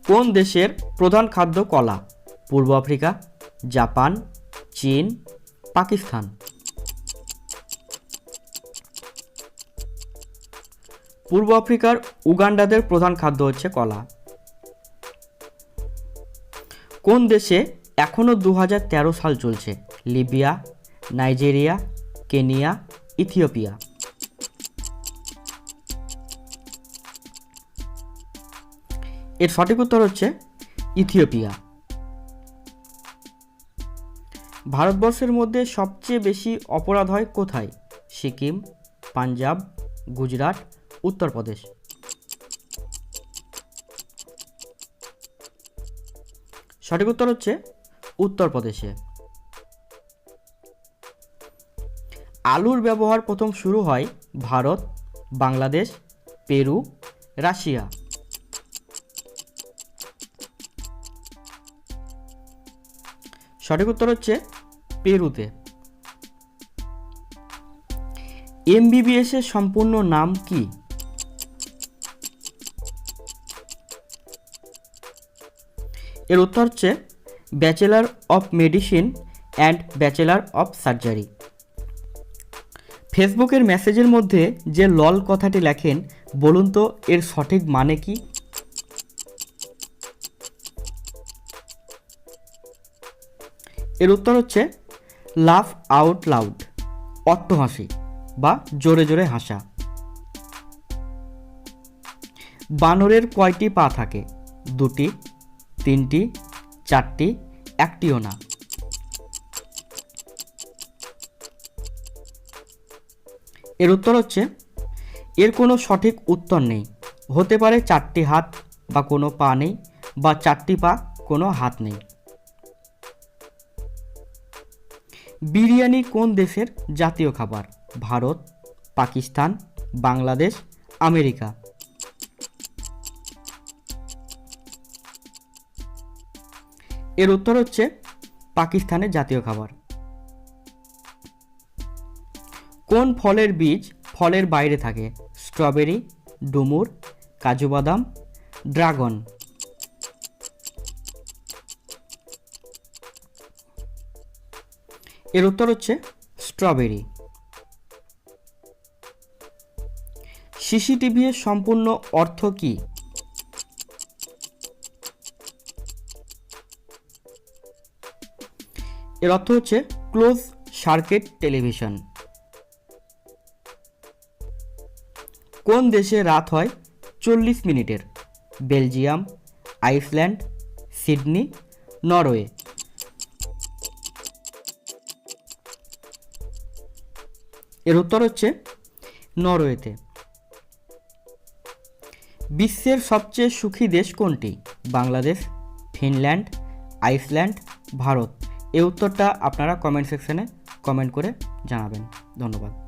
কোন দেশের প্রধান খাদ্য কলা? পূর্ব আফ্রিকা, জাপান, চীন, পাকিস্তান। পূর্ব আফ্রিকার উগান্ডাদের প্রধান খাদ্য হচ্ছে কলা। কোন দেশে এখনও 2013 সাল চলছে? Libya, Nigeria, Kenya, Ethiopia. এর সঠিক উত্তর হচ্ছে ইথিওপিয়া। ভারতবর্ষের মধ্যে সবচেয়ে বেশি অপরাধ হয় কোথায়? সিকিম, পাঞ্জাব, গুজরাট, উত্তরপ্রদেশ। সঠিক উত্তর হচ্ছে উত্তরপ্রদেশে। আলুর ব্যবহার প্রথম শুরু হয় ভারত, বাংলাদেশ, পেরু, রাশিয়া। সঠিক উত্তর হচ্ছে পেরুতে। এমবিবিএস এর সম্পূর্ণ নাম কি? এর উত্তর হচ্ছে bachelor of medicine and bachelor of surgery. ফেসবুকের মেসেজের মধ্যে যে লল কথাটি লেখেন, বলুন তো এর সঠিক মানে কি? এর উত্তর হচ্ছে লাফ আউট লাউড, অট্টহাসি বা জোরে জোরে হাসা। বানরের কয়টি পা থাকে? 2টি, 3টি, 4টি, একটিও না। এর উত্তর হচ্ছে এর কোনো সঠিক উত্তর নেই। হতে পারে 4টি হাত বা কোনো পা নেই, বা 4টি পা কোনো হাত নেই। বিরিয়ানি কোন দেশের জাতীয় খাবার? ভারত, পাকিস্তান, বাংলাদেশ, আমেরিকা। এর উত্তর হচ্ছে পাকিস্তানের জাতীয় খাবার। কোন ফলের বীজ ফলের বাইরে থাকে? স্ট্রবেরি, ডুমুর, কাজু বাদাম, ড্রাগন। এর উত্তর হচ্ছে স্ট্রবেরি। সিসিটিভি এর সম্পূর্ণ অর্থ কি? এর অর্থ হচ্ছে ক্লোজ সার্কিট টেলিভিশন। কোন দেশে রাত হয় 40 মিনিটের? Belgium, Iceland, Sydney, Norway. এর উত্তর হচ্ছে নরওয়েতে। বিশ্বের সবচেয়ে সুখী দেশ কোনটি? Bangladesh, Finland, Iceland, Bharat. এই উত্তরটা আপনারা কমেন্ট সেকশনে কমেন্ট করে জানাবেন। ধন্যবাদ।